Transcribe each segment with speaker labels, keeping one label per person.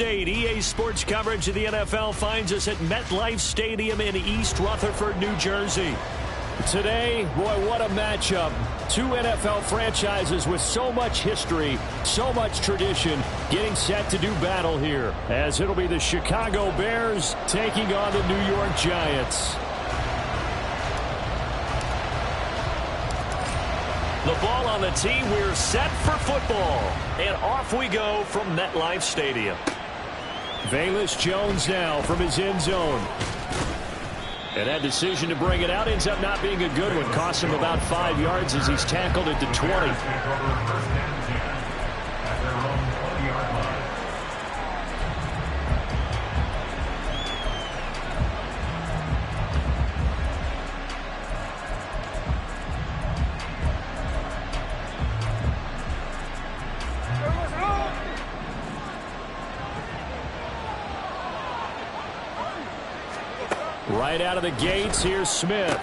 Speaker 1: EA Sports coverage of the NFL finds us at MetLife Stadium in East Rutherford, New Jersey. Today, boy, what a matchup. Two NFL franchises with so much history, so much tradition, getting set to do battle here, as it'll be the Chicago Bears taking on the New York Giants. The ball on the tee. We're set for football. And off we go from MetLife Stadium. Velus Jones now from his end zone. And that decision to bring it out ends up not being a good one. Costs him about 5 yards as he's tackled at the 20. Right out of the gates, here's Smith.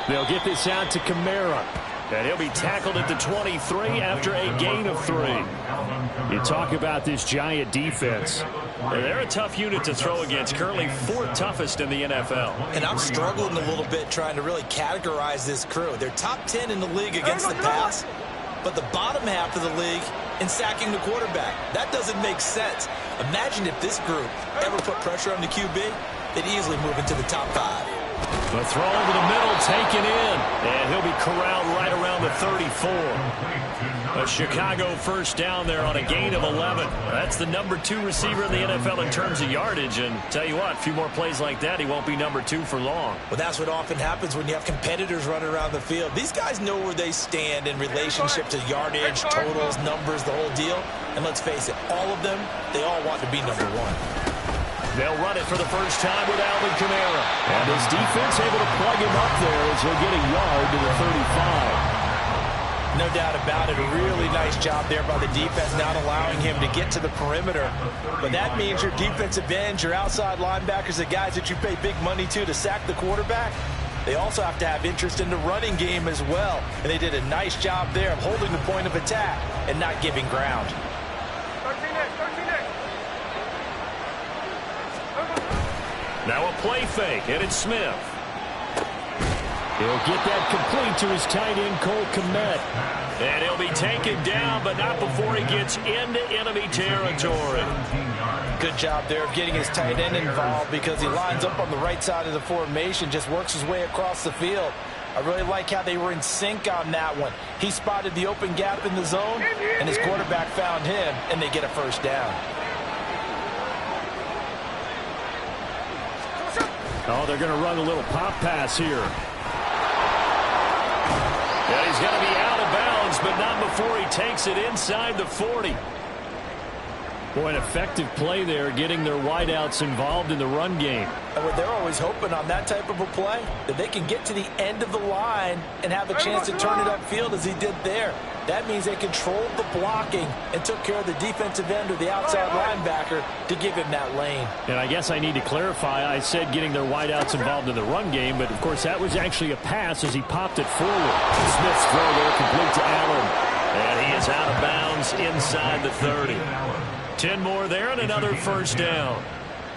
Speaker 1: They'll get this out to Kamara. And he'll be tackled at the 23 after a gain of 3. You talk about this Giant defense. They're a tough unit to throw against, currently 4th toughest in the NFL.
Speaker 2: And I'm struggling a little bit trying to really categorize this crew. They're top 10 in the league against the pass, but the bottom half of the league in sacking the quarterback. That doesn't make sense. Imagine if this group ever put pressure on the QB. They'd easily move into the top 5.
Speaker 1: The throw over the middle, taken in. And he'll be corralled right around the 34. A Chicago first down there on a gain of 11. That's the number 2 receiver in the NFL in terms of yardage. And tell you what, a few more plays like that, he won't be number 2 for long.
Speaker 2: Well, that's what often happens when you have competitors running around the field. These guys know where they stand in relationship to yardage, totals, numbers, the whole deal. And let's face it, all of them, they all want to be number 1.
Speaker 1: They'll run it for the first time with Alvin Kamara. And his defense able to plug him up there as he'll get a yard to the 35.
Speaker 2: No doubt about it. A really nice job there by the defense, not allowing him to get to the perimeter. But that means your defensive ends, your outside linebackers, the guys that you pay big money to sack the quarterback, they also have to have interest in the running game as well. And they did a nice job there of holding the point of attack and not giving ground.
Speaker 1: Now a play fake, and it's Smith. He'll get that complete to his tight end, Cole Kmet. And he'll be taken down, but not before he gets into enemy territory.
Speaker 2: Good job there of getting his tight end involved because he lines up on the right side of the formation, just works his way across the field. I really like how they were in sync on that one. He spotted the open gap in the zone, and his quarterback found him, and they get a first down.
Speaker 1: Oh, they're going to run a little pop pass here. And he's going to be out of bounds, but not before he takes it inside the 40. Boy, an effective play there, getting their wideouts involved in the run game.
Speaker 2: And what they're always hoping on that type of a play, that they can get to the end of the line and have a chance to turn it upfield as he did there. That means they controlled the blocking and took care of the defensive end or the outside linebacker to give him that lane.
Speaker 1: And I guess I need to clarify, I said getting their wideouts involved in the run game, but of course that was actually a pass as he popped it forward. Smith's throw there complete to Allen. And he is out of bounds inside the 30. 10 more there and another first down.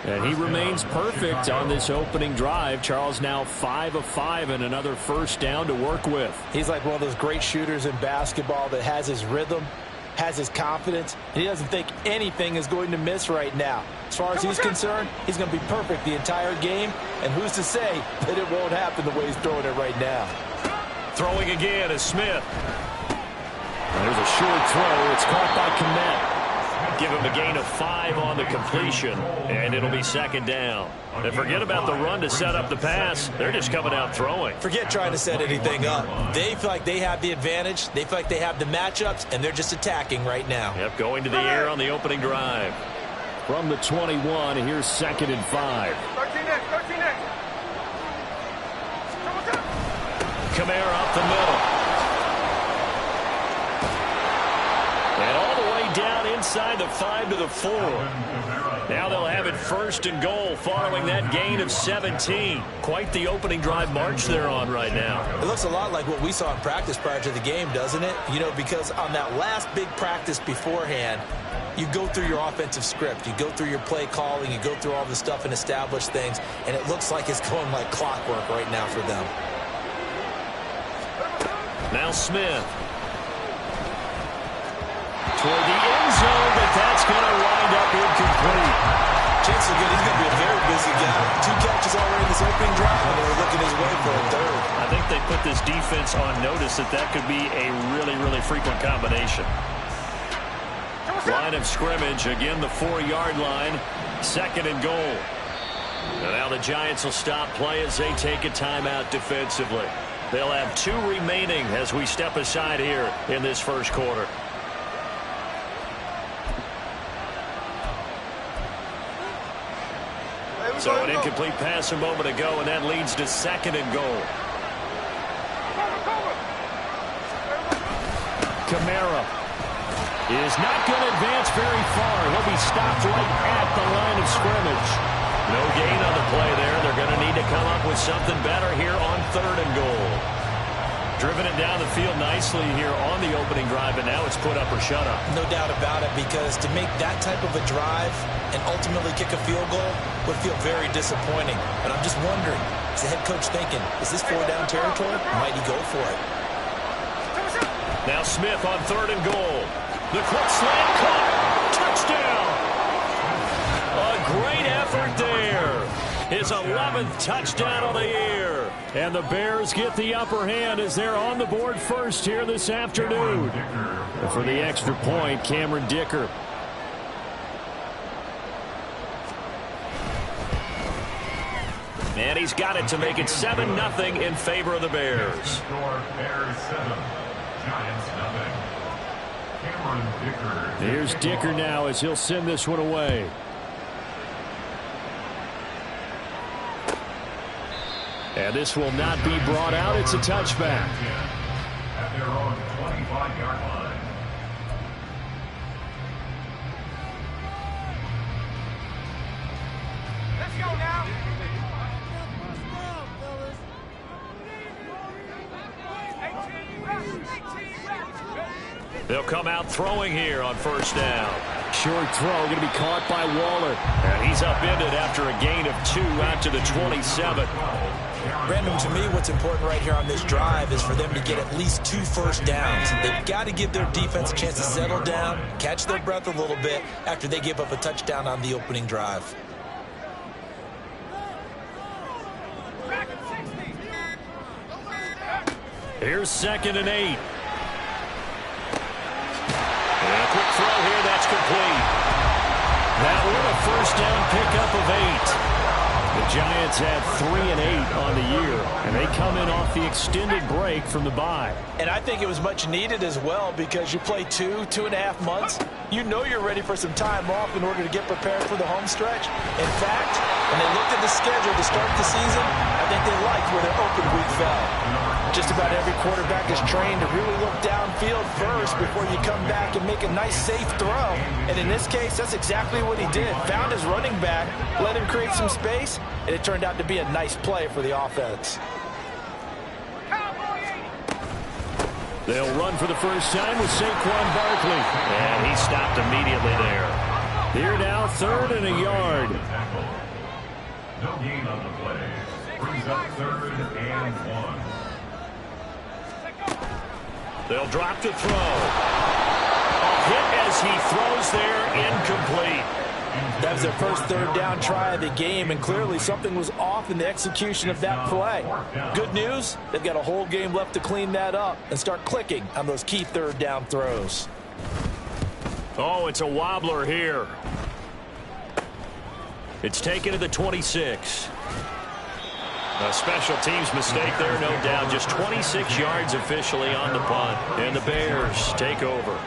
Speaker 1: And he remains perfect on this opening drive. Charles now 5 of 5 and another first down to work with.
Speaker 2: He's like one of those great shooters in basketball that has his rhythm, has his confidence, and he doesn't think anything is going to miss right now. As far as he's concerned, he's going to be perfect the entire game, and who's to say that it won't happen the way he's throwing it right now.
Speaker 1: Throwing again is Smith. And there's a short throw. It's caught by Kmet. Give him a gain of 5 on the completion, and it'll be second down. And forget about the run to set up the pass. They're just coming out throwing.
Speaker 2: Forget trying to set anything up. They feel like they have the advantage. They feel like they have the matchups, and they're just attacking right now.
Speaker 1: Yep, going to the air on the opening drive. From the 21, here's 2nd and 5.
Speaker 3: 13 next.
Speaker 1: Kamara up the middle. And all the way down inside the 5 to the 4. Now they'll have it 1st and goal following that gain of 17. Quite the opening drive march they're on right now.
Speaker 2: It looks a lot like what we saw in practice prior to the game, doesn't it? You know, because on that last big practice beforehand, You go through your offensive script. You go through your play calling. You go through all the stuff and establish things. And it looks like it's going like clockwork right now for them.
Speaker 1: Now Smith. Toward the end zone, but that's going to wind up incomplete.
Speaker 2: Chances are good. He's going to be a very busy guy. 2 catches already in this opening drive, and they're looking his way for a third.
Speaker 1: I think they put this defense on notice that could be a really, really frequent combination. Line of scrimmage, again the 4-yard line, 2nd and goal. And now the Giants will stop play as they take a timeout defensively. They'll have 2 remaining as we step aside here in this first quarter. So an incomplete pass a moment ago, and that leads to 2nd and goal. Kamara is not going to advance very far. He'll be stopped right at the line of scrimmage. No gain on the play there. They're going to need to come up with something better here on 3rd and goal. Driven it down the field nicely here on the opening drive, and now it's put up or shut up.
Speaker 2: No doubt about it, because to make that type of a drive and ultimately kick a field goal would feel very disappointing. But I'm just wondering, is the head coach thinking, is this 4-down territory? Might he go for it?
Speaker 1: Now Smith on 3rd and goal. The quick slant caught. Touchdown. A great effort there. His 11th touchdown of the year. And the Bears get the upper hand as they're on the board first here this afternoon. And for the extra point, Cameron Dicker. And he's got it to make it 7-0 in favor of the Bears. Here's Dicker now as he'll send this one away. And this will not be brought out. It's a touchback.
Speaker 3: At their own 25-yard line.
Speaker 4: Let's go now.
Speaker 1: They'll come out throwing here on 1st down. Short throw going to be caught by Waller. And he's upended after a gain of 2 out to the 27.
Speaker 2: Brandon, to me, what's important right here on this drive is for them to get at least 2 first downs. They've got to give their defense a chance to settle down, catch their breath a little bit after they give up a touchdown on the opening drive.
Speaker 1: Here's 2nd and 8. And a quick throw here, that's complete. That one a 1st down pickup of 8. The Giants have 3 and 8 on the year, and they come in off the extended break from the bye.
Speaker 2: And I think it was much needed as well, because you play 2.5 months. You know you're ready for some time off in order to get prepared for the home stretch. In fact, when they looked at the schedule to start the season, I think they liked where their open week fell. Just about every quarterback is trained to really look downfield first before you come back and make a nice, safe throw. And in this case, that's exactly what he did. Found his running back, let him create some space, and it turned out to be a nice play for the offense.
Speaker 1: They'll run for the first time with Saquon Barkley. And he stopped immediately there. Here now, 3rd and a yard.
Speaker 3: No gain on the play. Brings up 3rd and 1.
Speaker 1: They'll drop to throw. A hit as he throws there, incomplete.
Speaker 2: That was their first 3rd down try of the game, and clearly something was off in the execution of that play. Good news, they've got a whole game left to clean that up and start clicking on those key 3rd down throws.
Speaker 1: Oh, it's a wobbler here. It's taken to the 26. A special teams mistake there, no doubt. Just 26 yards officially on the punt. And the Bears take over.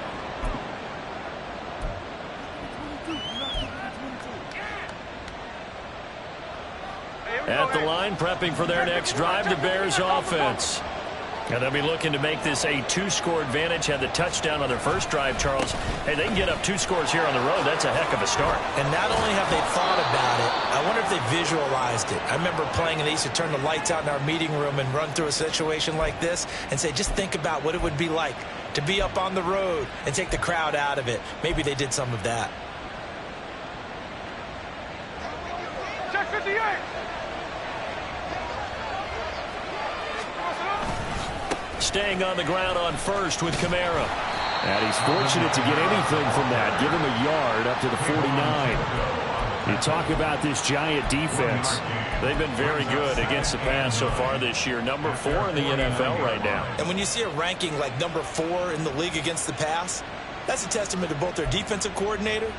Speaker 1: At the line, prepping for their next drive, the Bears offense. And they'll be looking to make this a 2-score advantage. Had the touchdown on their first drive, Charles. Hey, they can get up 2 scores here on the road. That's a heck of a start.
Speaker 2: And not only have they thought about it, I wonder if they visualized it. I remember playing and they used to turn the lights out in our meeting room and run through a situation like this and say, just think about what it would be like to be up on the road and take the crowd out of it. Maybe they did some of that.
Speaker 4: Check 58.
Speaker 1: Staying on the ground on first with Kamara. And he's fortunate to get anything from that. Give him a yard up to the 49. You talk about this Giant defense. They've been very good against the pass so far this year. Number 4 in the NFL right now.
Speaker 2: And when you see a ranking like number 4 in the league against the pass, that's a testament to both their defensive coordinator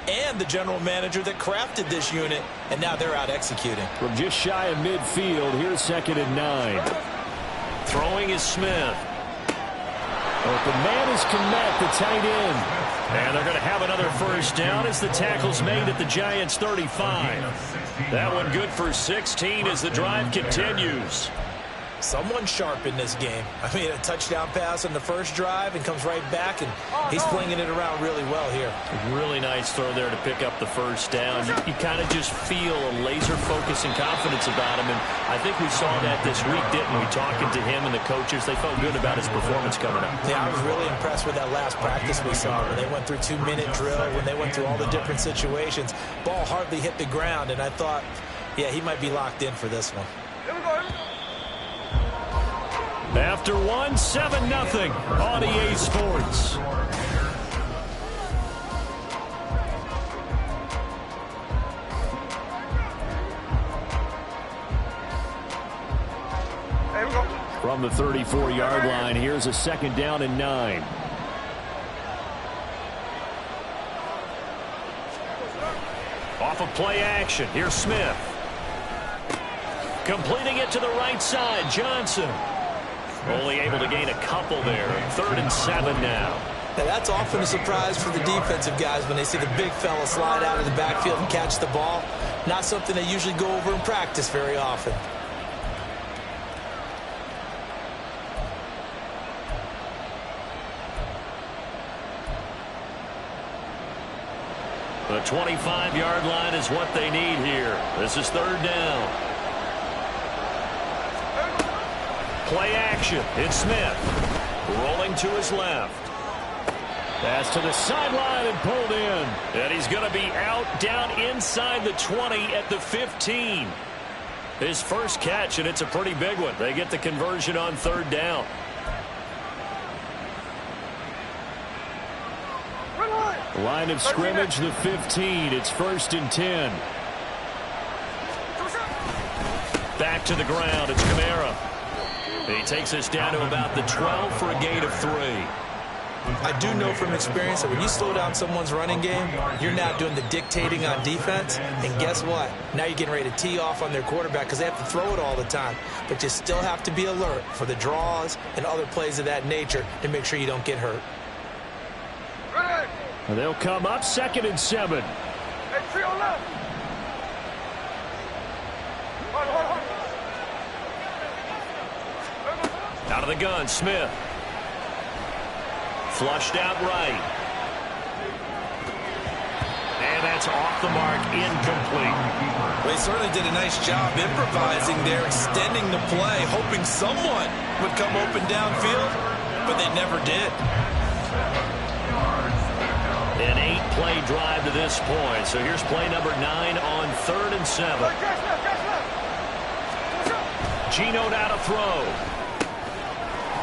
Speaker 2: and the general manager that crafted this unit, and now they're out executing.
Speaker 1: From just shy of midfield, here's 2nd and 9. Throwing is Smith. Open man is Kmet, the tight end. And they're going to have another first down as the tackle's made at the Giants' 35. That one good for 16 as the drive continues.
Speaker 2: Someone sharp in this game. I mean, a touchdown pass on the first drive and comes right back, and he's flinging it around really well here.
Speaker 1: Really nice throw there to pick up the first down. You kind of just feel a laser focus and confidence about him, and I think we saw that this week, didn't we? Talking to him and the coaches, they felt good about his performance coming up.
Speaker 2: Yeah, I was really impressed with that last practice we saw when they went through 2-minute drill, when they went through all the different situations. Ball hardly hit the ground, and I thought, yeah, he might be locked in for this one.
Speaker 4: Here we go.
Speaker 1: After 1, 7-0 on EA Sports.
Speaker 4: Here we go.
Speaker 1: From the 34-yard line, here's a 2nd down and 9. Off of play action, here's Smith. Completing it to the right side, Johnson. Only able to gain a couple there. 3rd and 7 now.
Speaker 2: Now that's often a surprise for the defensive guys when they see the big fella slide out of the backfield and catch the ball. Not something they usually go over in practice very often.
Speaker 1: The 25-yard line is what they need here. This is 3rd down. Play action. It's Smith. Rolling to his left. Pass to the sideline and pulled in. And he's going to be out down inside the 20 at the 15. His first catch, and it's a pretty big one. They get the conversion on 3rd down. Line of scrimmage, the 15. It's 1st and 10. Back to the ground. It's Kamara. He takes us down to about the 12 for a gain of 3.
Speaker 2: I do know from experience that when you slow down someone's running game, you're now doing the dictating on defense. And guess what? Now you're getting ready to tee off on their quarterback because they have to throw it all the time. But you still have to be alert for the draws and other plays of that nature to make sure you don't get hurt.
Speaker 1: And they'll come up 2nd and 7.
Speaker 4: Hey, three on left. Hold.
Speaker 1: Out of the gun, Smith. Flushed out right. And that's off the mark, incomplete.
Speaker 2: They certainly did a nice job improvising there, extending the play, hoping someone would come open downfield, but they never did.
Speaker 1: An 8-play drive to this point. So here's play number 9 on 3rd and 7. Gino now to throw.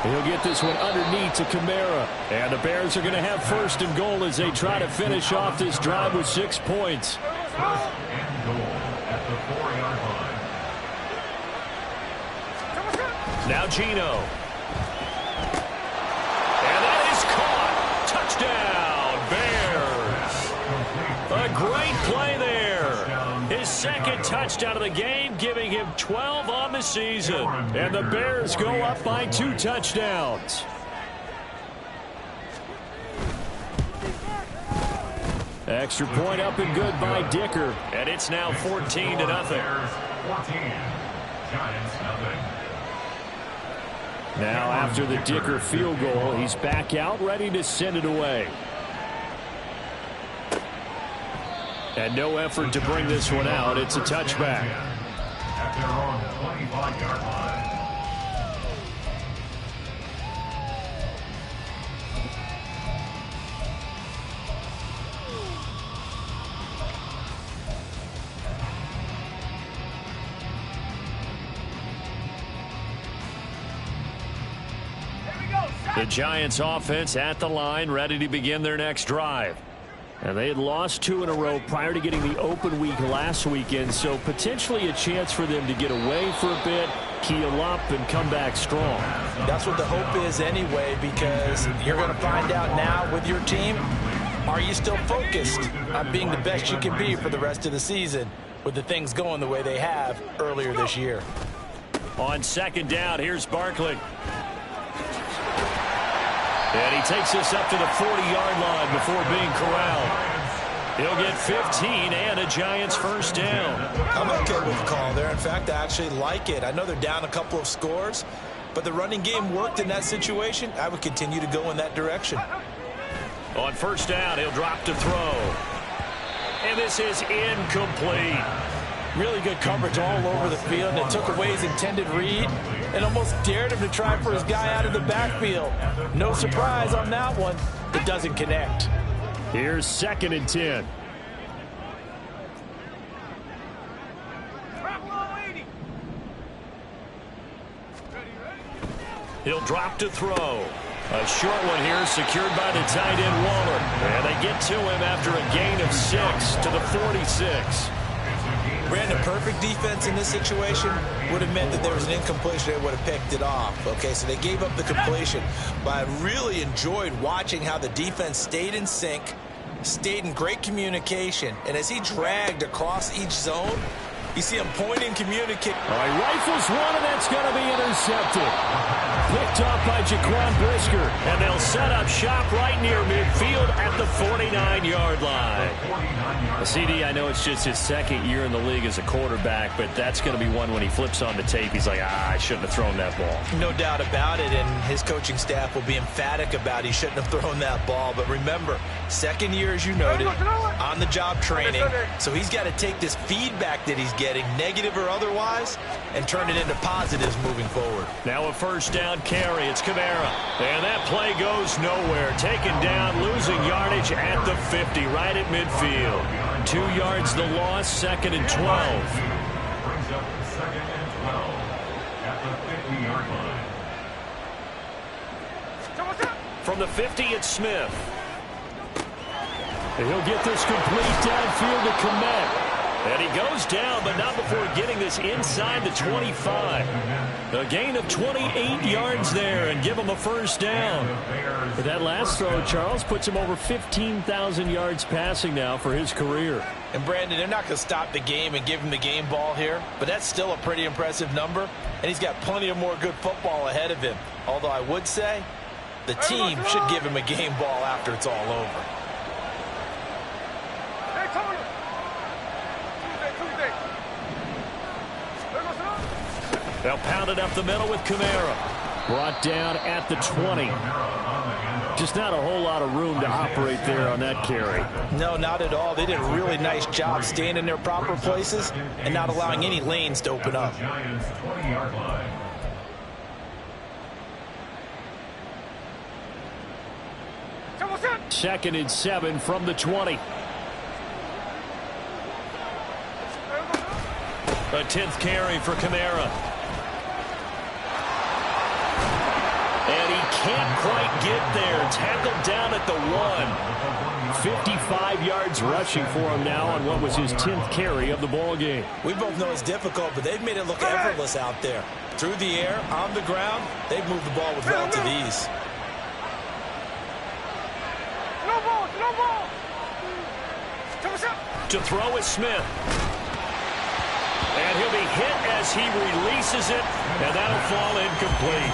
Speaker 1: He'll get this one underneath to Kamara. And the Bears are going to have 1st and goal as they try to finish off this drive with 6 points.
Speaker 3: And goal at the 4-yard line.
Speaker 1: Now Gino. And that is caught. Touchdown, Bears. A great play there. His 2nd touchdown of the game, giving him 12 on the season. And the Bears go up by 2 touchdowns. Extra point up and good by Dicker. And it's now 14-0.
Speaker 3: Bears 14, Giants nothing.
Speaker 1: Now after the Dicker field goal, he's back out ready to send it away. And no effort to bring this one out. It's a touchback.
Speaker 3: At their own 25-yard line.
Speaker 1: The Giants offense at the line, ready to begin their next drive. And they had lost 2 in a row prior to getting the open week last weekend, so potentially a chance for them to get away for a bit, keel up, and come back strong.
Speaker 2: That's what the hope is anyway, because you're going to find out now with your team, are you still focused on being the best you can be for the rest of the season with the things going the way they have earlier this year.
Speaker 1: On second down, here's Barkley. And he takes this up to the 40-yard line before being corralled. He'll get 15 and a Giants first down.
Speaker 2: I'm okay with the call there. In fact, I actually like it. I know they're down a couple of scores, but the running game worked in that situation. I would continue to go in that direction.
Speaker 1: On first down, he'll drop to throw. And this is incomplete.
Speaker 2: Really good coverage all over the field, and it took away his intended read and almost dared him to try for his guy out of the backfield. No surprise on that one. It doesn't connect.
Speaker 1: Here's 2nd and 10. He'll drop to throw. A short one here secured by the tight end Waller. And they get to him after a gain of 6 to the 46.
Speaker 2: Brandon, perfect defense in this situation would have meant that there was an incompletion. They would have picked it off. Okay, so they gave up the completion. But I really enjoyed watching how the defense stayed in sync, stayed in great communication. And as he dragged across each zone, you see him pointing, communicate.
Speaker 1: All right, rifles one, and that's going to be intercepted. Picked off by Jaquan Brisker, and they'll set up shop right near midfield at the 49-yard line. CD, I know it's just his 2nd year in the league as a quarterback, but that's going to be one when he flips on the tape. He's like, I shouldn't have thrown that ball.
Speaker 2: No doubt about it, and his coaching staff will be emphatic about he shouldn't have thrown that ball. But remember, 2nd year, as you noted, on-the-job training, so he's got to take this feedback that he's getting, negative or otherwise, and turn it into positives moving forward.
Speaker 1: Now a first down carry. It's Kamara. And that play goes nowhere. Taken down, losing yardage at the 50, right at midfield. 2 yards the loss, 2nd and 12.
Speaker 3: Brings up 2nd and 12 at the 50-yard line.
Speaker 1: From the 50, it's Smith. And he'll get this complete downfield to Komet. And he goes down, but not before getting this inside the 25. A gain of 28 yards there and give him a first down. But that last throw, Charles, puts him over 15,000 yards passing now for his career.
Speaker 2: And Brandon, they're not going to stop the game and give him the game ball here, but that's still a pretty impressive number, and he's got plenty of more good football ahead of him. Although I would say the team should give him a game ball after it's all over.
Speaker 1: They'll pound it up the middle with Kamara. Brought down at the 20. Just not a whole lot of room to operate there on that carry.
Speaker 2: No, not at all. They did a really nice job staying in their proper places and not allowing any lanes to open up.
Speaker 3: Giants 20-yard line.
Speaker 1: Second and 7 from the 20. A 10th carry for Kamara. And he can't quite get there. Tackled down at the 1. 55 yards rushing for him now on what was his 10th carry of the ball game.
Speaker 2: We both know it's difficult, but they've made it look effortless out there. Through the air, on the ground, they've moved the ball with relative ease.
Speaker 4: No ball.
Speaker 1: To throw is Smith. And he'll be hit as he releases it, and that'll fall incomplete.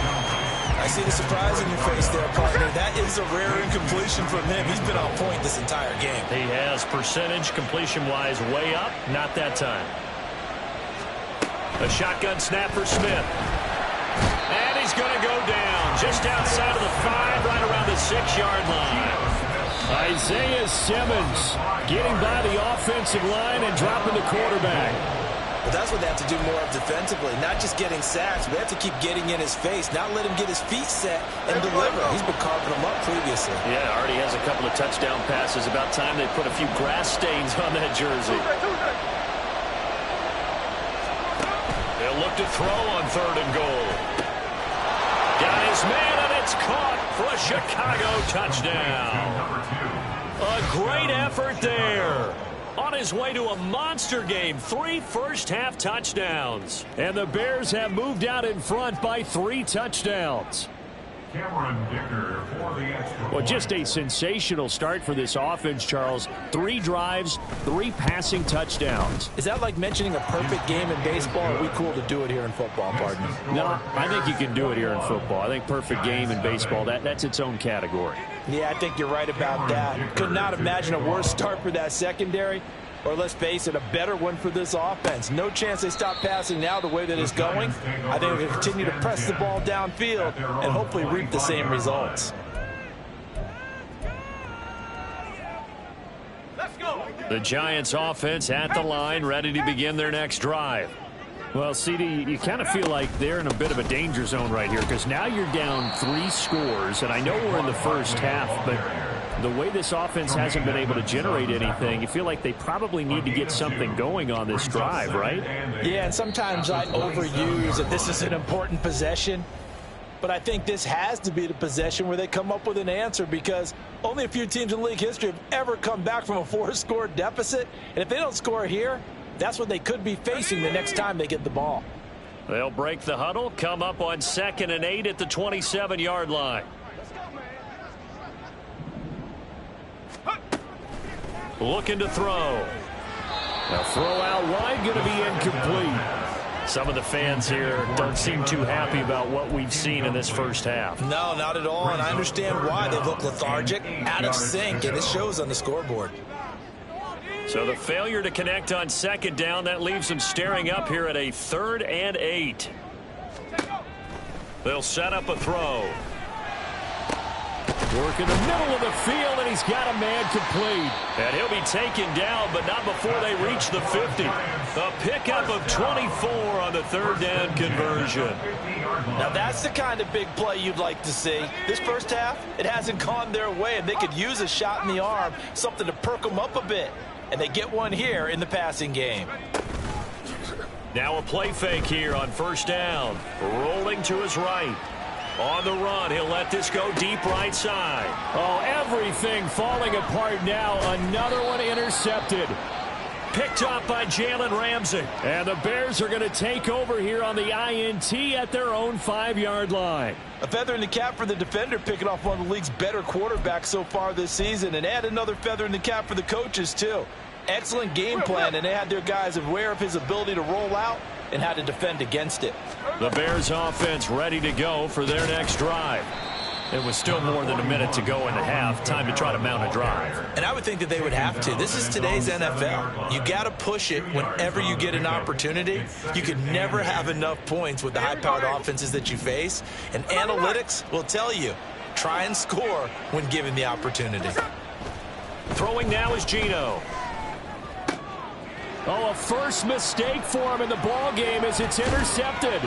Speaker 2: I see the surprise in your face there, partner. That is a rare incompletion from him. He's been on point this entire game.
Speaker 1: He has percentage completion-wise way up. Not that time. A shotgun snap for Smith. And he's going to go down just outside of the 5, right around the 6-yard line. Isaiah Simmons getting by the offensive line and dropping the quarterback.
Speaker 2: But that's what they have to do more of defensively, not just getting sacks. We have to keep getting in his face, not let him get his feet set and deliver. He's been carving them up previously.
Speaker 1: Yeah, already has a couple of touchdown passes. About time they put a few grass stains on that jersey. They'll look to throw on 3rd and goal. Got his man, and it's caught for a Chicago touchdown. A great effort there. On his way to a monster game, 3 first-half touchdowns. And the Bears have moved out in front by 3 touchdowns. Well, just a sensational start for this offense, Charles. 3 drives, 3 passing touchdowns.
Speaker 2: Is that like mentioning a perfect game in baseball, or are we cool to do it here in football, pardon me?
Speaker 1: No, I think you can do it here in football. I think perfect game in baseball, that's its own category.
Speaker 2: Yeah, I think you're right about that. Could not imagine a worse start for that secondary, or let's face it, a better one for this offense. No chance they stop passing now the way that it's going. I think they'll continue to press the ball downfield and hopefully reap the same results.
Speaker 4: Let's go.
Speaker 1: The Giants offense at the line, ready to begin their next drive. Well, CD, you kind of feel like they're in a bit of a danger zone right here because now you're down 3 scores, and I know we're in the first half, but the way this offense hasn't been able to generate anything, you feel like they probably need to get something going on this drive, right?
Speaker 2: Yeah, and sometimes I overuse that this is an important possession, but I think this has to be the possession where they come up with an answer because only a few teams in league history have ever come back from a 4-score deficit, and if they don't score here, that's what they could be facing the next time they get the ball.
Speaker 1: They'll break the huddle, come up on 2nd and 8 at the 27-yard line. Looking to throw. A throw out wide, going to be incomplete. Some of the fans here don't seem too happy about what we've seen in this first half.
Speaker 2: No, not at all, and I understand why. They look lethargic, out of sync, and it shows on the scoreboard.
Speaker 1: So the failure to connect on 2nd down, that leaves them staring up here at a 3rd and 8. They'll set up a throw. Work in the middle of the field, and he's got a man complete. And he'll be taken down, but not before they reach the 50. A pickup of 24 on the 3rd down conversion.
Speaker 2: Now that's the kind of big play you'd like to see. This first half, it hasn't gone their way, and they could use a shot in the arm, something to perk them up a bit. And they get one here in the passing game.
Speaker 1: Now a play fake here on 1st down. Rolling to his right. On the run, he'll let this go deep right side. Oh, everything falling apart now. Another one intercepted. Picked up by Jalen Ramsey. And the Bears are going to take over here on the INT at their own 5-yard line.
Speaker 2: A feather in the cap for the defender, picking off one of the league's better quarterbacks so far this season. And add another feather in the cap for the coaches, too. Excellent game plan, and they had their guys aware of his ability to roll out and how to defend against it.
Speaker 1: The Bears offense ready to go for their next drive. It was still more than a minute to go in the half. Time to try to mount a drive.
Speaker 2: And I would think that they would have to. This is today's NFL. You got to push it whenever you get an opportunity. You can never have enough points with the high-powered offenses that you face. And analytics will tell you, try and score when given the opportunity.
Speaker 1: Throwing now is Geno. Oh, a first mistake for him in the ball game as it's intercepted.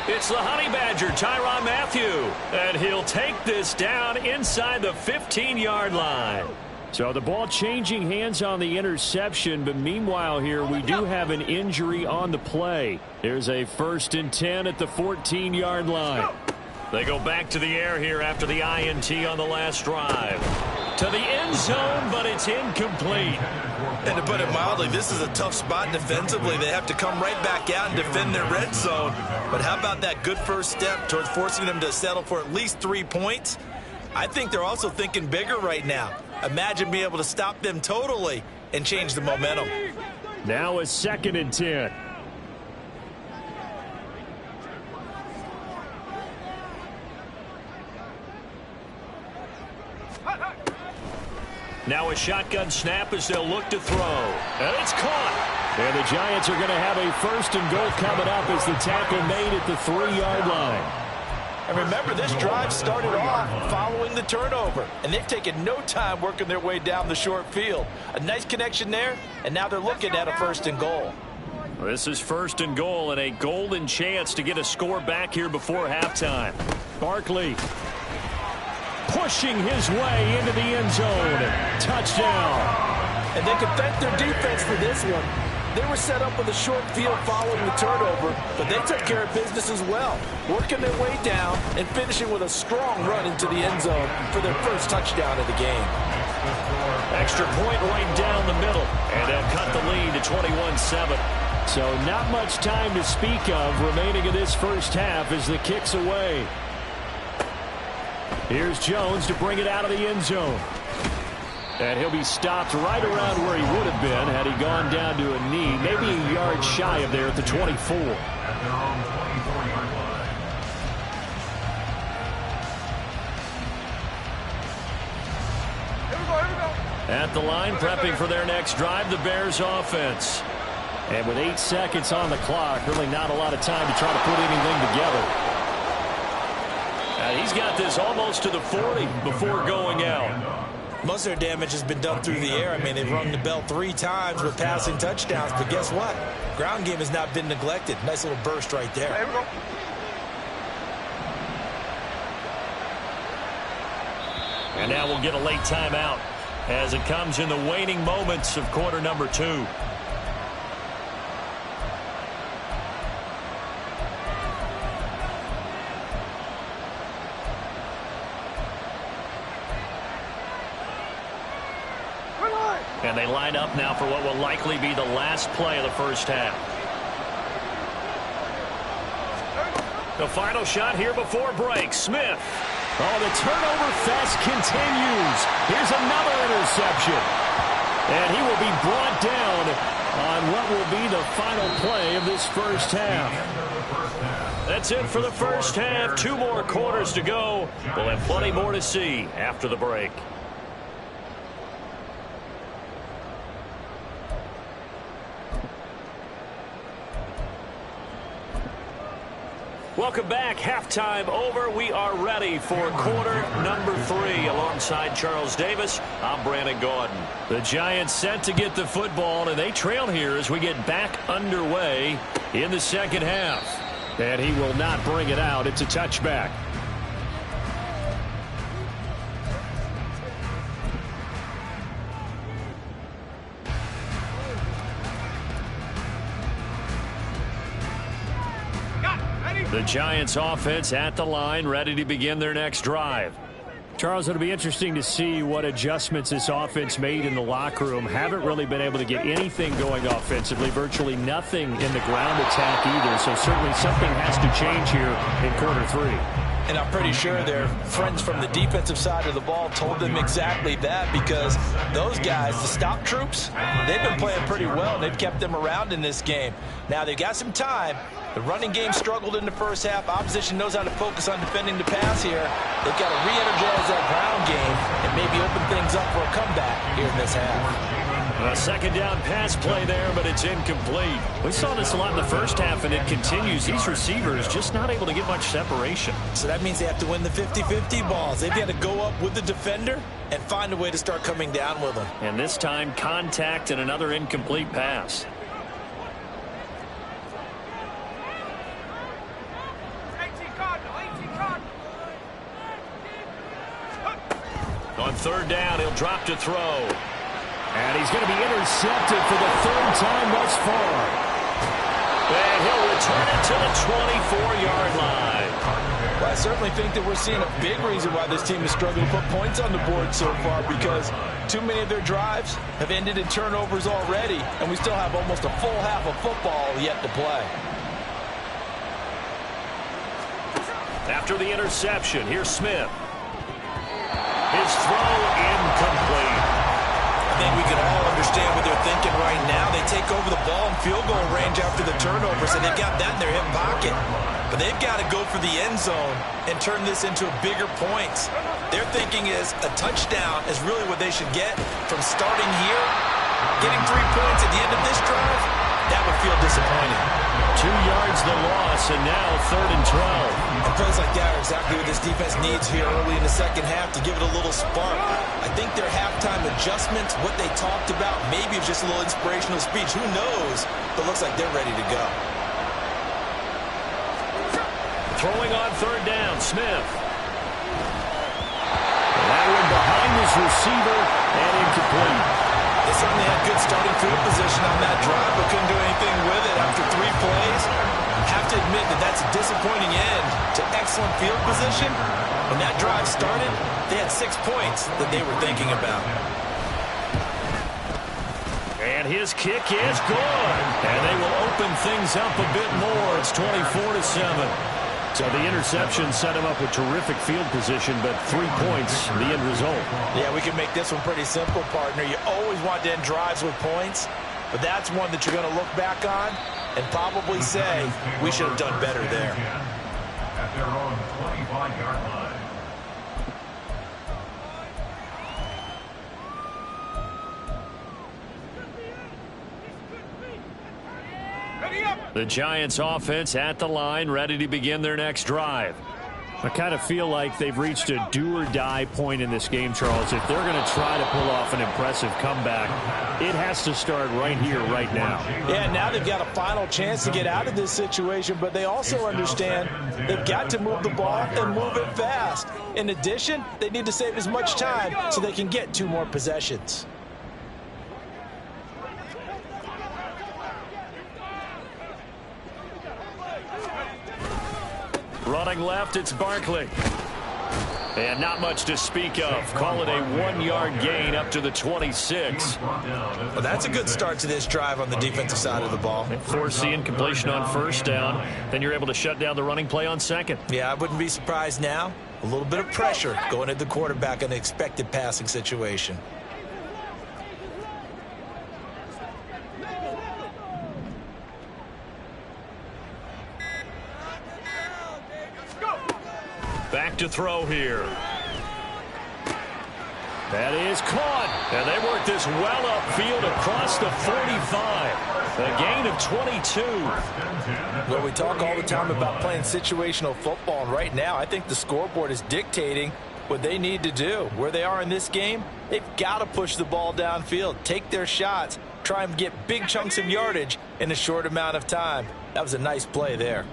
Speaker 1: It's the Honey Badger, Tyrann Mathieu, and he'll take this down inside the 15-yard line. So the ball changing hands on the interception, but meanwhile here we do have an injury on the play. There's a 1st and 10 at the 14-yard line. They go back to the air here after the INT on the last drive. To the end zone, but it's incomplete.
Speaker 2: And to put it mildly, this is a tough spot defensively. They have to come right back out and defend their red zone. But how about that good first step towards forcing them to settle for at least 3 points? I think they're also thinking bigger right now. Imagine being able to stop them totally and change the momentum.
Speaker 1: Now a 2nd and 10. Now a shotgun snap as they'll look to throw. And it's caught. And the Giants are going to have a 1st and goal coming up as the tackle made at the 3-yard line.
Speaker 2: And remember, this drive started off following the turnover, and they've taken no time working their way down the short field. A nice connection there, and now they're looking at a 1st and goal.
Speaker 1: This is 1st and goal and a golden chance to get a score back here before halftime. Barkley pushing his way into the end zone. Touchdown.
Speaker 2: And they can thank their defense for this one. They were set up with a short field following the turnover, but they took care of business as well, working their way down and finishing with a strong run into the end zone for their first touchdown of the game.
Speaker 1: Extra point right down the middle, and they'll cut the lead to 21-7. So not much time to speak of remaining in this first half as the kick's away. Here's Jones to bring it out of the end zone. And he'll be stopped right around where he would have been had he gone down to a knee, maybe a yard shy of there at the 24.
Speaker 3: At their own 24-yard line.
Speaker 1: At the line, prepping for their next drive, the Bears offense. And with 8 seconds on the clock, really not a lot of time to try to put anything together. He's got this almost to the 40 before going out.
Speaker 2: Most of their damage has been done through the air. I mean, they've rung the bell 3 times with passing touchdowns, but guess what? Ground game has not been neglected. Nice little burst right there.
Speaker 4: There we go.
Speaker 1: And now we'll get a late timeout as it comes in the waning moments of quarter number 2. And they line up now for what will likely be the last play of the first half. The final shot here before break. Smith. Oh, the turnover fest continues. Here's another interception. And he will be brought down on what will be the final play of this first half. That's it for the first half. 2 more quarters to go. We'll have plenty more to see after the break. Welcome back. Halftime over. We are ready for quarter number 3. Alongside Charles Davis, I'm Brandon Gaudin. The Giants set to get the football, and they trail here as we get back underway in the second half. And he will not bring it out. It's a touchback. The Giants offense at the line, ready to begin their next drive. Charles, it'll be interesting to see what adjustments this offense made in the locker room. Haven't really been able to get anything going offensively, virtually nothing in the ground attack either. So certainly something has to change here in quarter 3.
Speaker 2: And I'm pretty sure their friends from the defensive side of the ball told them exactly that, because those guys, the stop troops, they've been playing pretty well, and they've kept them around in this game. Now, they've got some time. The running game struggled in the first half. Opposition knows how to focus on defending the pass here. They've got to re-energize that ground game and maybe open things up for a comeback here in this half.
Speaker 1: A second down pass play there, but it's incomplete. We saw this a lot in the first half, and it continues. These receivers just not able to get much separation.
Speaker 2: So that means they have to win the 50-50 balls. They've got to go up with the defender and find a way to start coming down with them.
Speaker 1: And this time, contact and another incomplete pass. On third down, he'll drop to throw. And he's going to be intercepted for the 3rd time thus far. And he'll return it to the 24-yard line.
Speaker 2: Well, I certainly think that we're seeing a big reason why this team is struggling to put points on the board so far, because too many of their drives have ended in turnovers already, and we still have almost a full half of football yet to play.
Speaker 1: After the interception, here's Smith. His throw incomplete.
Speaker 2: I think we can all understand what they're thinking right now. They take over the ball in field goal range after the turnover, so they've got that in their hip pocket. But they've got to go for the end zone and turn this into bigger points. Their thinking is a touchdown is really what they should get from starting here. Getting 3 points at the end of this drive, that would feel disappointing.
Speaker 1: 2 yards draws the loss, and now 3rd and 12.
Speaker 2: And plays like that are exactly what this defense needs here early in the second half to give it a little spark. I think their halftime adjustments, what they talked about, maybe it's just a little inspirational speech. Who knows? But looks like they're ready to go.
Speaker 1: Throwing on 3rd down, Smith. That one behind his receiver and incomplete.
Speaker 2: They certainly had good starting field position on that drive, but couldn't do anything with it after 3 plays. Have to admit that that's a disappointing end to excellent field position. When that drive started, they had 6 points that they were thinking about.
Speaker 1: And his kick is good. And they will open things up a bit more. It's 24-7. So the interception set him up with terrific field position, but 3 points, the end result.
Speaker 2: Yeah, we can make this one pretty simple, partner. You always want to end drives with points, but that's one that you're going to look back on and probably say, we should have done better there.
Speaker 3: At their own 25-yard line.
Speaker 1: The Giants offense at the line, ready to begin their next drive. I kind of feel like they've reached a do-or-die point in this game, Charles. If they're going to try to pull off an impressive comeback, it has to start right here, right now.
Speaker 2: Yeah, now they've got a final chance to get out of this situation, but they also understand they've got to move the ball and move it fast. In addition, they need to save as much time so they can get 2 more possessions.
Speaker 1: Running left, it's Barkley. And not much to speak of. Call it a 1-yard gain up to the 26.
Speaker 2: Well, that's a good start to this drive on the defensive side of the ball.
Speaker 1: Force the incompletion on 1st down. Then you're able to shut down the running play on 2nd.
Speaker 2: Yeah, I wouldn't be surprised now. A little bit of pressure going at the quarterback in an expected passing situation.
Speaker 1: Back to throw here. That is caught. And they work this well upfield across the 45. A gain of 22.
Speaker 2: Well, we talk all the time about playing situational football, and right now I think the scoreboard is dictating what they need to do. Where they are in this game, they've got to push the ball downfield, take their shots, try and get big chunks of yardage in a short amount of time. That was a nice play there.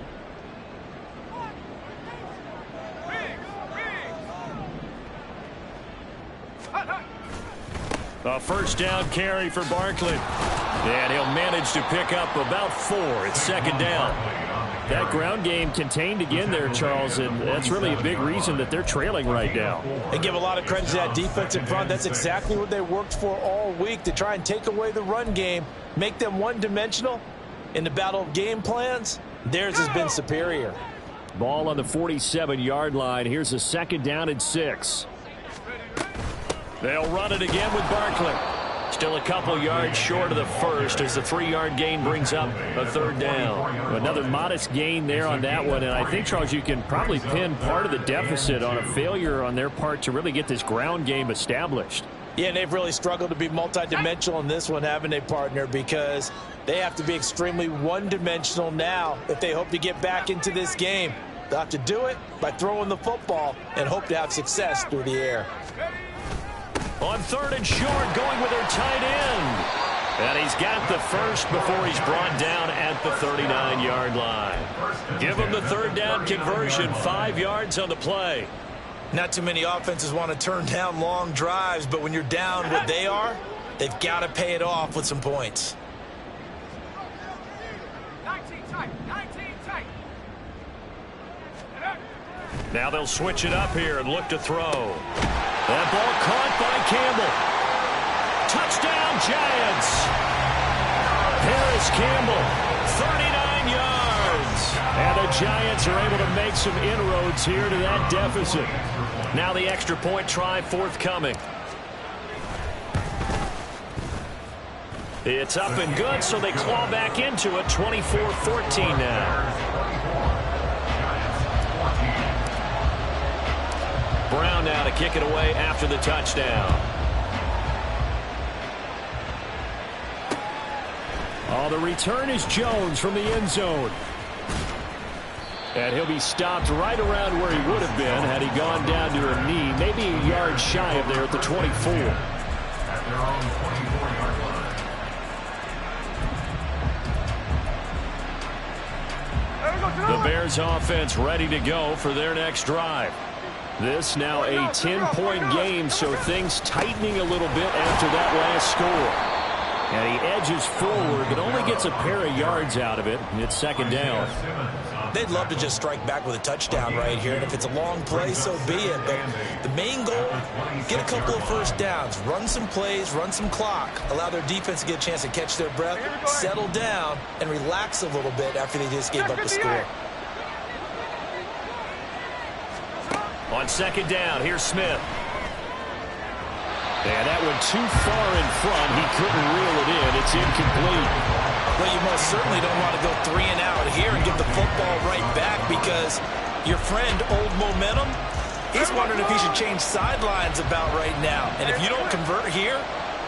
Speaker 1: A 1st down carry for Barkley. And he'll manage to pick up about 4. It's 2nd down. That ground game contained again there, Charles, and that's really a big reason that they're trailing right now.
Speaker 2: And give a lot of credit to that defense in front. That's exactly what they worked for all week, to try and take away the run game, make them one-dimensional. In the battle of game plans, theirs has been superior.
Speaker 1: Ball on the 47-yard line. Here's a 2nd down and 6. They'll run it again with Barkley. Still a couple yards short of the 1st as the 3-yard gain brings up a 3rd down. Another modest gain there on that one. And I think, Charles, you can probably pin part of the deficit on a failure on their part to really get this ground game established.
Speaker 2: Yeah, and they've really struggled to be multidimensional in this one, haven't they, partner? Because they have to be extremely one-dimensional now if they hope to get back into this game. They'll have to do it by throwing the football and hope to have success through the air.
Speaker 1: On 3rd and short, going with their tight end. And he's got the 1st before he's brought down at the 39-yard line. Give him the 3rd down conversion, 5 yards on the play.
Speaker 2: Not too many offenses want to turn down long drives, but when you're down what they are, they've got to pay it off with some points.
Speaker 4: 19 tight.
Speaker 1: Now they'll switch it up here and look to throw. That ball caught by Campbell. Touchdown, Giants. Harris Campbell, 39 yards. And the Giants are able to make some inroads here to that deficit. Now the extra point try forthcoming. It's up and good, so they claw back into it, 24-14 now. Brown now to kick it away after the touchdown. Oh, the return is Jones from the end zone. And he'll be stopped right around where he would have been had he gone down to a knee, maybe a yard shy of there at the 24.
Speaker 3: At their own 24-yard line.
Speaker 1: The Bears offense ready to go for their next drive. This now a 10-point game, so things tightening a little bit after that last score. And he edges forward, but only gets a pair of yards out of it. And it's second down.
Speaker 2: They'd love to just strike back with a touchdown right here. And if it's a long play, so be it. But the main goal, get a couple of first downs. Run some plays, run some clock. Allow their defense to get a chance to catch their breath, settle down, and relax a little bit after they just gave up a score.
Speaker 1: On second down, here's Smith. And that one too far in front. He couldn't reel it in. It's incomplete.
Speaker 2: Well, you most certainly don't want to go 3 and out here and give the football right back because your friend, Old Momentum, he's wondering if he should change sidelines about right now. And if you don't convert here,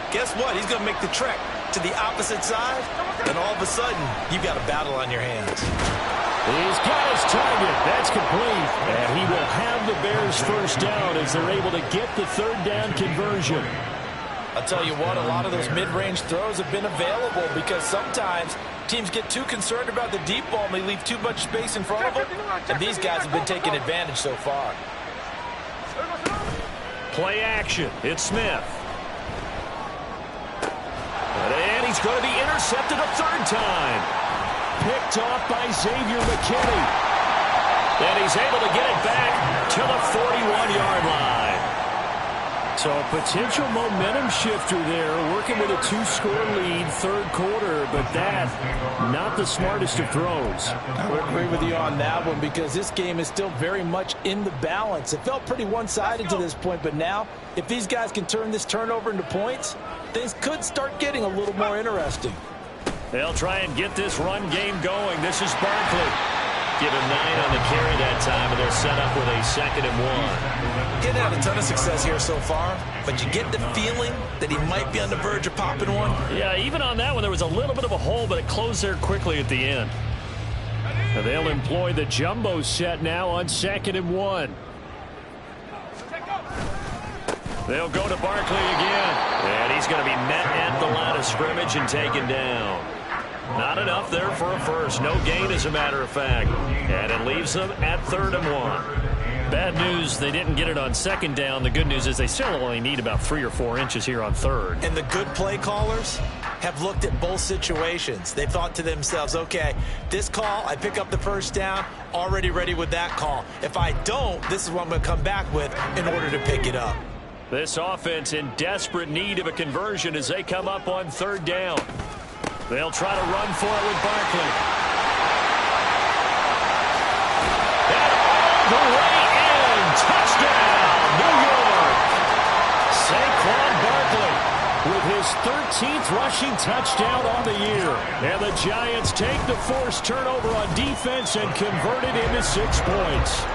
Speaker 2: guess what? He's going to make the trek to the opposite side, and all of a sudden, you've got a battle on your hands.
Speaker 1: He's got his target. That's complete. And he will have the Bears first down as they're able to get the third down conversion.
Speaker 2: I'll tell you what, a lot of those mid-range throws have been available because sometimes teams get too concerned about the deep ball and they leave too much space in front of them. And these guys have been taking advantage so far.
Speaker 1: Play action. It's Smith. And he's going to be intercepted a third time. Picked off by Xavier McKinney. And he's able to get it back to the 41-yard line. So a potential momentum shifter there, working with a 2-score lead, third quarter, but that, not the smartest of throws.
Speaker 2: I would agree with you on that one because this game is still very much in the balance. It felt pretty one-sided to this point, but now, if these guys can turn this turnover into points, things could start getting a little more interesting.
Speaker 1: They'll try and get this run game going. This is Barkley. Give him 9 on the carry that time, and they're set up with a 2nd and 1.
Speaker 2: Getting out a ton of success here so far, but you get the feeling that he might be on the verge of popping one.
Speaker 1: Yeah, even on that one, there was a little bit of a hole, but it closed there quickly at the end. And they'll employ the jumbo set now on 2nd and 1. They'll go to Barkley again. And he's going to be met at the line of scrimmage and taken down. Not enough there for a first. No gain, as a matter of fact. And it leaves them at 3rd and 1. Bad news, they didn't get it on 2nd down. The good news is they still only need about 3 or 4 inches here on 3rd.
Speaker 2: And the good play callers have looked at both situations. They thought to themselves, okay, this call, I pick up the first down, already ready with that call. If I don't, this is what I'm going to come back with in order to pick it up.
Speaker 1: This offense in desperate need of a conversion as they come up on 3rd down. They'll try to run for it with Barkley. And all the way in. Touchdown, New York. Saquon Barkley with his 13th rushing touchdown on the year. And the Giants take the forced turnover on defense and convert it into 6 points.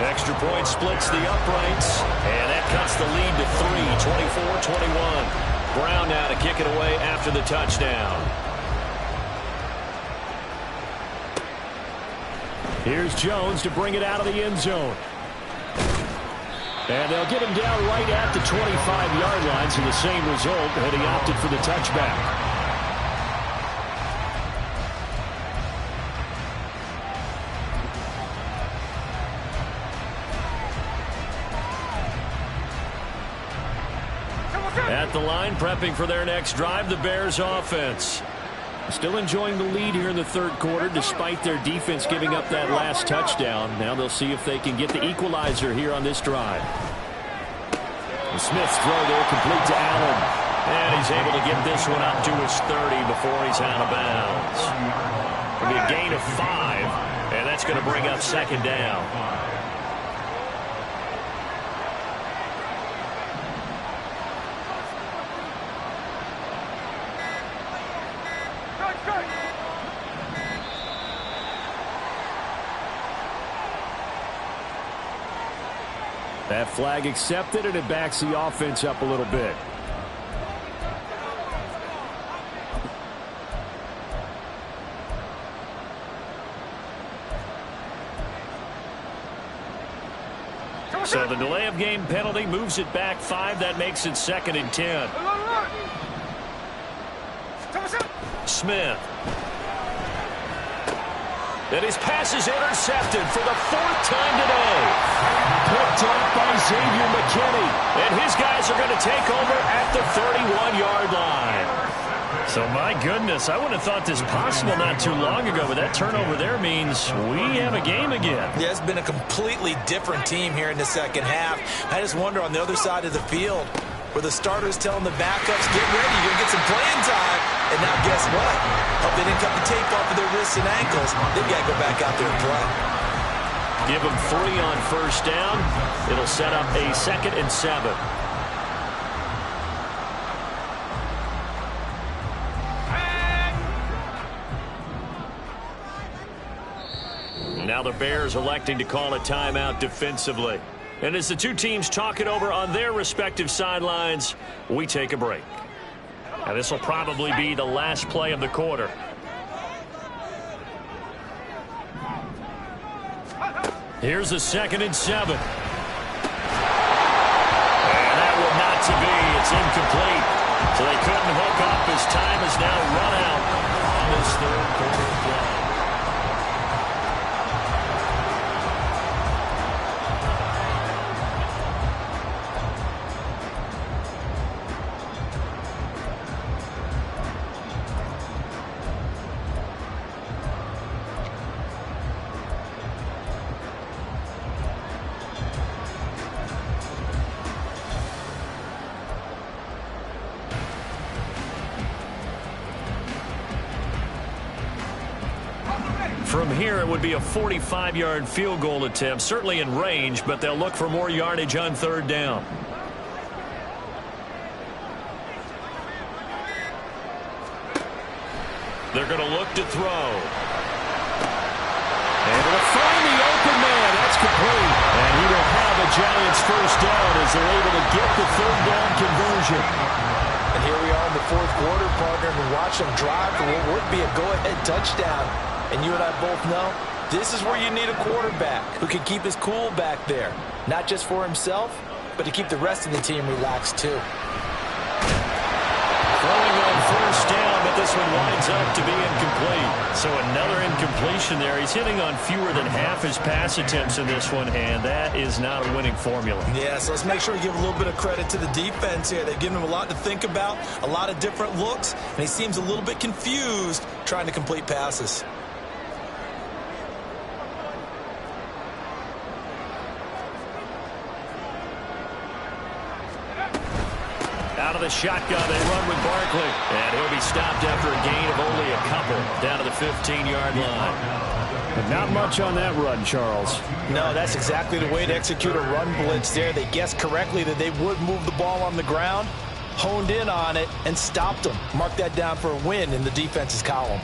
Speaker 1: Extra point splits the uprights, and that cuts the lead to 3, 24-21. Brown now to kick it away after the touchdown. Here's Jones to bring it out of the end zone. And they'll get him down right at the 25-yard line, so the same result, and he opted for the touchback. At the line, prepping for their next drive, the Bears offense. Still enjoying the lead here in the 3rd quarter, despite their defense giving up that last touchdown. Now they'll see if they can get the equalizer here on this drive. The Smith's throw there, complete to Allen. And he's able to get this one up to his 30 before he's out of bounds. It'll be a gain of 5, and that's going to bring up 2nd down. That flag accepted, and it backs the offense up a little bit. So the delay of game penalty moves it back 5. That makes it 2nd and 10. Smith. And his pass is intercepted for the 4th time today. Picked up by Xavier McKinney. And his guys are going to take over at the 31-yard line. So, my goodness, I wouldn't have thought this possible not too long ago, but that turnover there means we have a game again.
Speaker 2: Yeah, it's been a completely different team here in the second half. I just wonder on the other side of the field where the starters telling the backups, get ready, you're going to get some playing time. And now guess what? Hope they didn't cut the tape off of their wrists and ankles. They've got to go back out there and play.
Speaker 1: Give them 3 on 1st down. It'll set up a 2nd and 7. Now the Bears electing to call a timeout defensively. And as the two teams talk it over on their respective sidelines, we take a break. And this will probably be the last play of the quarter. Here's a 2nd and 7. And that will not to be. It's incomplete. So they couldn't hook up as time is now run out on this 3rd quarter play. From here, it would be a 45-yard field goal attempt, certainly in range, but they'll look for more yardage on 3rd down. They're going to look to throw. Able to find the open man. That's complete. And he will have a Giants 1st down as they're able to get the 3rd down conversion.
Speaker 2: And here we are in the 4th quarter, partner, and watch them drive for what would be a go-ahead touchdown. And you and I both know this is where you need a quarterback who can keep his cool back there. Not just for himself, but to keep the rest of the team relaxed too.
Speaker 1: Throwing on 1st down, but this one winds up to be incomplete. So another incompletion there. He's hitting on fewer than half his pass attempts in this one, and that is not a winning formula.
Speaker 2: Yeah, so let's make sure we give a little bit of credit to the defense here. They've given him a lot to think about, a lot of different looks, and he seems a little bit confused trying to complete passes.
Speaker 1: Out of the shotgun, they run with Barkley. And he'll be stopped after a gain of only a couple down to the 15-yard line.
Speaker 5: But not much on that run, Charles.
Speaker 2: No, that's exactly the way to execute a run blitz there. They guessed correctly that they would move the ball on the ground, honed in on it, and stopped them. Mark that down for a win in the defense's column.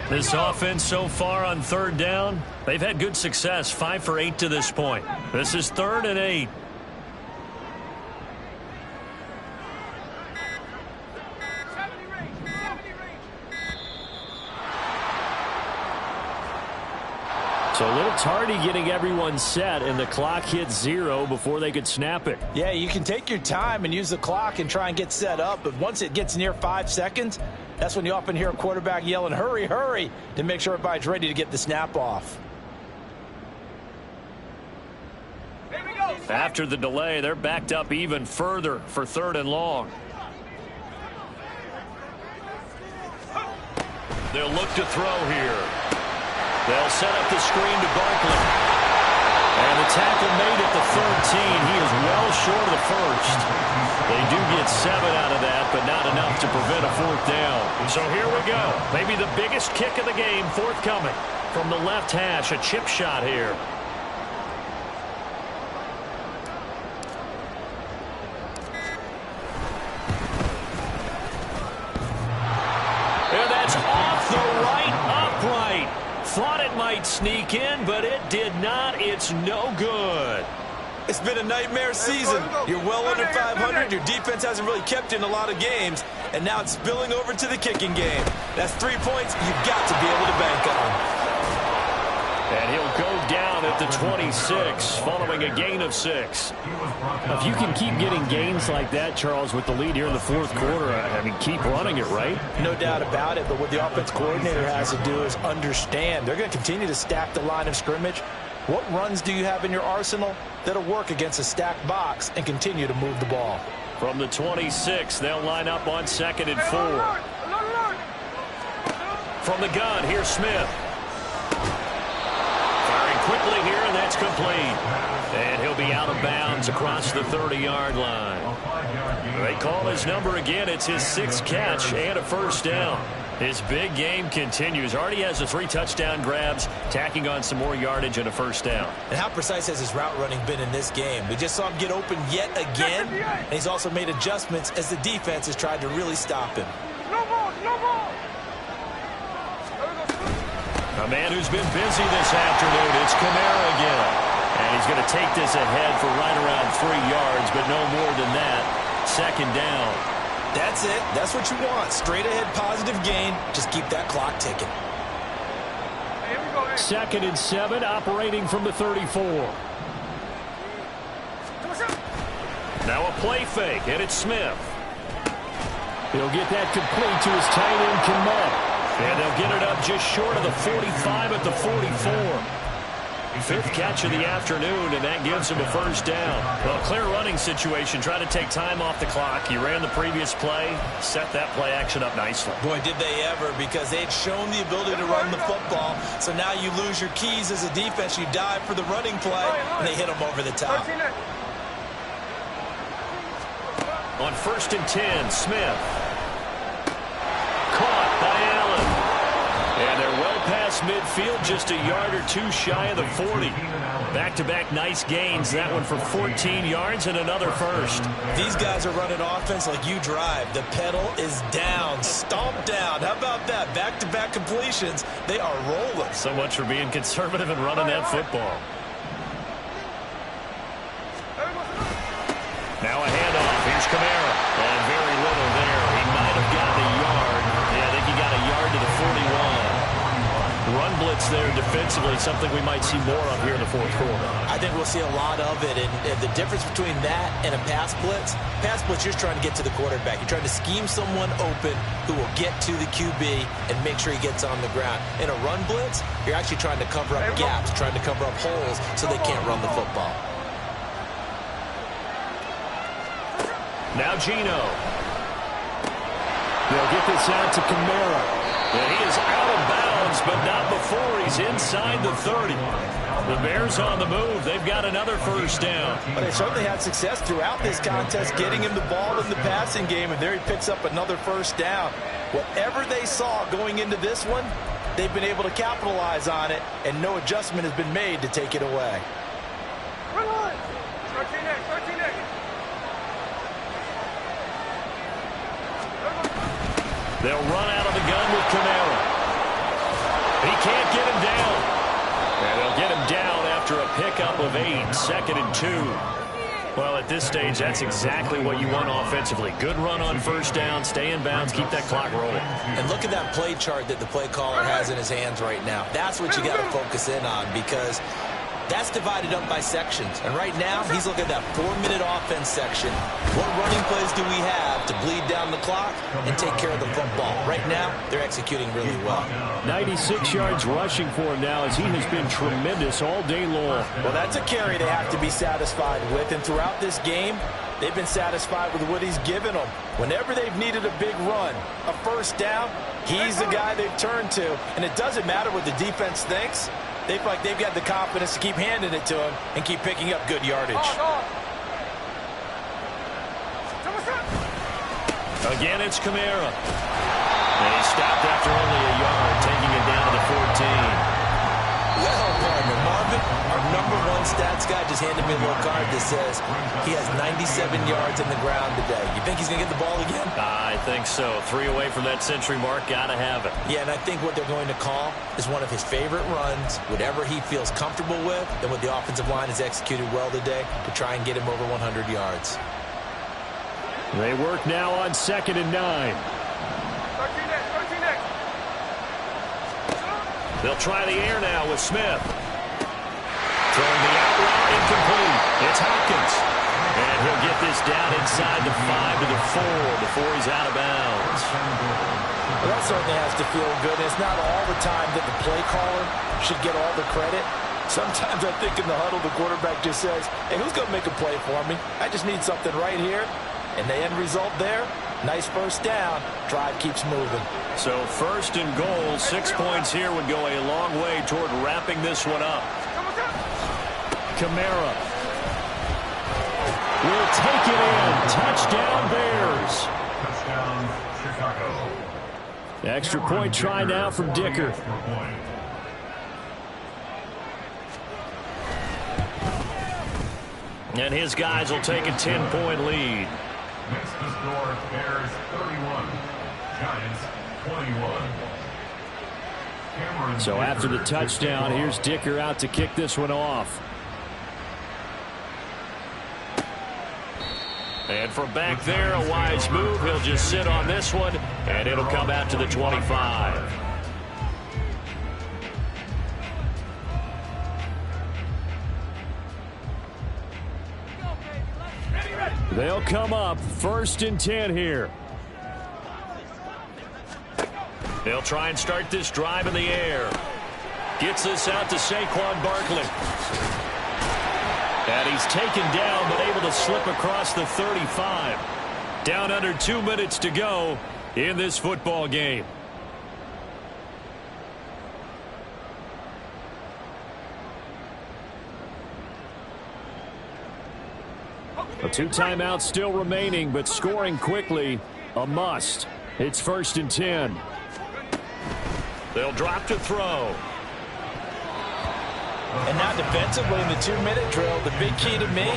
Speaker 1: This offense so far on 3rd down, they've had good success, 5 for 8 to this point. This is 3rd and 8. So a little tardy getting everyone set, and the clock hit 0 before they could snap it.
Speaker 2: Yeah, you can take your time and use the clock and try and get set up, but once it gets near 5 seconds, that's when you often hear a quarterback yelling, hurry, hurry, to make sure everybody's ready to get the snap off.
Speaker 1: After the delay, they're backed up even further for 3rd and long. They'll look to throw here. They'll set up the screen to Barkley. And the tackle made at the 13. He is well short of the 1st. They do get 7 out of that, but not enough to prevent a 4th down. So here we go. Maybe the biggest kick of the game forthcoming from the left hash. A chip shot here. And that's off the right upright. Thought it might sneak in, but it did not. It's no good.
Speaker 2: It's been a nightmare season. You're well under 500. Your defense hasn't really kept you in a lot of games, and now it's spilling over to the kicking game. That's 3 points you've got to be able to bank on.
Speaker 1: And he'll go down at the 26 following a gain of 6.
Speaker 5: If you can keep getting gains like that, Charles, with the lead here in the fourth quarter, I mean, keep running it, right?
Speaker 2: No doubt about it, but what the offense coordinator has to do is understand they're going to continue to stack the line of scrimmage. What runs do you have in your arsenal that'll work against a stacked box and continue to move the ball?
Speaker 1: From the 26, they'll line up on 2nd and 4. From the gun, here's Smith. Firing quickly here, and that's complete. And he'll be out of bounds across the 30-yard line. They call his number again. It's his 6th catch and a first down. His big game continues. Already has the 3 touchdown grabs, tacking on some more yardage and a first down.
Speaker 2: And how precise has his route running been in this game? We just saw him get open yet again, and he's also made adjustments as the defense has tried to really stop him.
Speaker 1: A man who's been busy this afternoon, it's Kamara again. And he's going to take this ahead for right around 3 yards, but no more than that. 2nd down.
Speaker 2: That's it. That's what you want. Straight ahead positive gain. Just keep that clock ticking.
Speaker 5: 2nd and 7, operating from the 34.
Speaker 1: Now a play fake, and it's Smith.
Speaker 5: He'll get that complete to his tight end, Kamara.
Speaker 1: And they'll get it up just short of the 45 at the 44. 5th catch of the afternoon, and that gives him a first down. Well, clear running situation, trying to take time off the clock. He ran the previous play, set that play action up nicely.
Speaker 2: Boy, did they ever, because they'd shown the ability to run the football. So now you lose your keys as a defense. You dive for the running play, and they hit them over the top.
Speaker 1: On 1st and 10, Smith. Caught by Allen. And they're well past midfield, just a yard or 2 shy of the 40. Back-to-back nice gains. That one for 14 yards and another first.
Speaker 2: These guys are running offense like you drive. The pedal is down, stomped down. How about that? Back-to-back completions. They are rolling.
Speaker 1: So much for being conservative and running that football. Now a handoff. Here's Kamara. And very little there. He might have gotten a yard. Yeah, I think he got a yard to the 41. Run blitz there defensively, something we might see more of here in the fourth quarter.
Speaker 2: I think we'll see a lot of it, and the difference between that and a pass blitz, you're just trying to get to the quarterback. You're trying to scheme someone open who will get to the QB and make sure he gets on the ground. In a run blitz, you're actually trying to cover up gaps, trying to cover up holes so they can't run the football.
Speaker 1: Now Gino.
Speaker 5: They'll get this out to Kamara.
Speaker 1: And he is out of bounds, but not before he's inside the 30. The Bears on the move. They've got another first down.
Speaker 2: But they certainly had success throughout this contest, getting him the ball in the passing game, and there he picks up another first down. Whatever they saw going into this one, they've been able to capitalize on it, and no adjustment has been made to take it away.
Speaker 1: They'll run out of the gun with Kamara. He can't get him down. And they'll get him down after a pickup of 8, 2nd and 2. Well, at this stage, that's exactly what you want offensively. Good run on first down, stay in bounds, keep that clock rolling.
Speaker 2: And look at that play chart that the play caller has in his hands right now. That's what you got to focus in on, because that's divided up by sections. And right now, he's looking at that 4-minute offense section. What running plays do we have to bleed down the clock and take care of the football? Right now, they're executing really well.
Speaker 5: 96 yards rushing for him now, as he has been tremendous all day long.
Speaker 2: Well, that's a carry they have to be satisfied with. And throughout this game, they've been satisfied with what he's given them. Whenever they've needed a big run, a first down, he's the guy they've turned to. And it doesn't matter what the defense thinks. They feel like they've got the confidence to keep handing it to him and keep picking up good yardage.
Speaker 1: Again, it's Kamara. And he stopped after only a yard, taking it down to the 14.
Speaker 2: Well, partner, Marvin, our #1 stats guy just handed me a little card that says he has 97 yards in the ground today. You think he's going to get the ball again?
Speaker 1: I think so. 3 away from that century mark. Got to have it.
Speaker 2: Yeah, and I think what they're going to call is one of his favorite runs, whatever he feels comfortable with, and what the offensive line has executed well today to try and get him over 100 yards.
Speaker 5: They work now on 2nd and 9.
Speaker 4: 13 next.
Speaker 1: They'll try the air now with Smith. Throwing the out route incomplete. It's Hopkins. And he'll get this down inside the 5 to the 4 before he's out of bounds.
Speaker 2: Well, that certainly has to feel good. It's not all the time that the play caller should get all the credit. Sometimes I think in the huddle the quarterback just says, hey, who's going to make a play for me? I just need something right here. And the end result there, nice first down. Drive keeps moving.
Speaker 1: So 1st and goal, 6 points here would go a long way toward wrapping this one up.
Speaker 5: Kamara will take it in. Touchdown, Bears.
Speaker 3: Touchdown, Chicago.
Speaker 5: Extra point try now from Dicker.
Speaker 1: And his guys will take a 10-point lead.
Speaker 3: Next to score, Bears 31, Giants 21. Cameron
Speaker 5: So after the
Speaker 3: Dicker
Speaker 5: touchdown,
Speaker 3: kicks
Speaker 5: here's Dicker out to kick this one off.
Speaker 1: And from back there, a wise move. He'll just sit on this one, and it'll come out to the 25.
Speaker 5: They'll come up 1st and 10 here.
Speaker 1: They'll try and start this drive in the air. Gets this out to Saquon Barkley. And he's taken down, but able to slip across the 35. Down under 2 minutes to go in this football game.
Speaker 5: A 2 timeouts still remaining, but scoring quickly, a must. It's 1st and 10.
Speaker 1: They'll drop to throw.
Speaker 2: And now defensively in the 2-minute drill, the big key to me,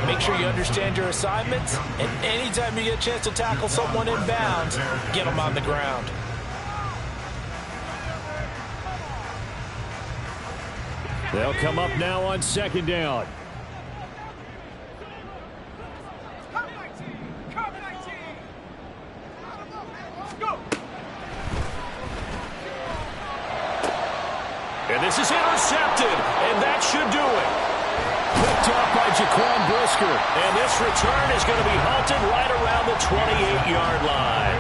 Speaker 2: make sure you understand your assignments. And anytime you get a chance to tackle someone in bounds, get them on the ground.
Speaker 5: They'll come up now on 2nd down.
Speaker 1: And this is intercepted, and that should do it.
Speaker 5: Picked off by Jaquan Brisker.
Speaker 1: And this return is going to be halted right around the 28-yard line.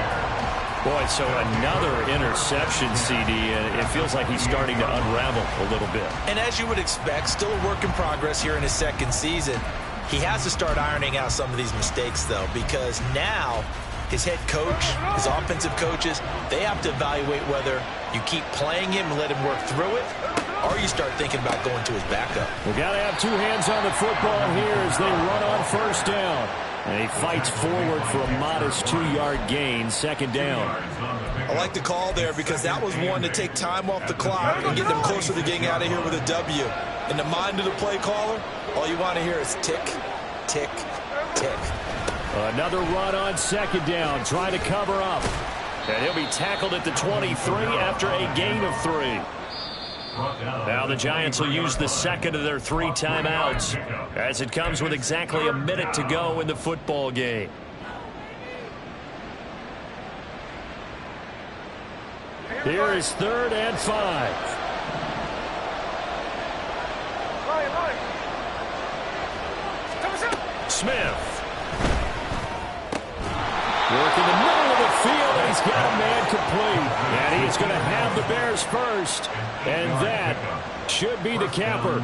Speaker 5: Boy, so another interception, CD, and it feels like he's starting to unravel a little bit.
Speaker 2: And as you would expect, still a work in progress here in his 2nd season. He has to start ironing out some of these mistakes, though, because now his head coach, his offensive coaches, they have to evaluate whether you keep playing him and let him work through it, or you start thinking about going to his backup.
Speaker 5: We've got to have 2 hands on the football here as they run on 1st down. And he fights forward for a modest 2-yard gain, 2nd down.
Speaker 2: I like the call there because that was one to take time off the clock and get them closer to getting out of here with a W. In the mind of the play caller, all you want to hear is tick, tick, tick.
Speaker 5: Another run on 2nd down, trying to cover up.
Speaker 1: And he'll be tackled at the 23 after a gain of 3. Now the Giants will use the 2nd of their 3 timeouts as it comes with exactly a minute to go in the football game.
Speaker 5: Here is 3rd and 5.
Speaker 1: Smith.
Speaker 5: Work in the middle of the field, and he's got a man complete. And he is going to have the Bears first. And that should be the capper.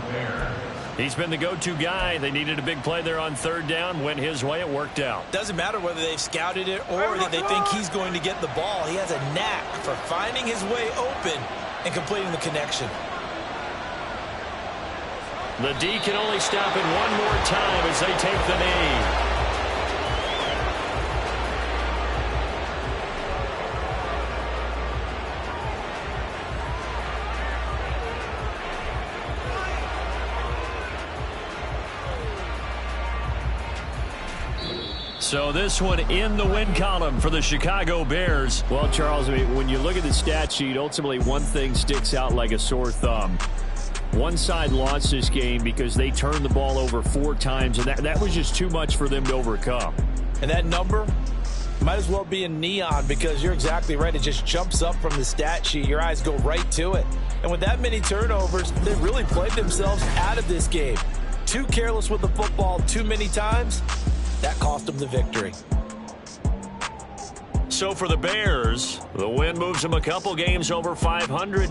Speaker 1: He's been the go-to guy. They needed a big play there on 3rd down. Went his way. It worked out.
Speaker 2: Doesn't matter whether they've scouted it or that they think he's going to get the ball. He has a knack for finding his way open and completing the connection.
Speaker 1: The D can only stop it one more time as they take the knee. So this one in the win column for the Chicago Bears.
Speaker 5: Well, Charles, I mean, when you look at the stat sheet, ultimately one thing sticks out like a sore thumb. One side lost this game because they turned the ball over 4 times, and that was just too much for them to overcome.
Speaker 2: And that number might as well be in neon, because you're exactly right. It just jumps up from the stat sheet. Your eyes go right to it. And with that many turnovers, they really played themselves out of this game. Too careless with the football too many times. That cost them the victory.
Speaker 1: So for the Bears, the win moves them a couple games over 500.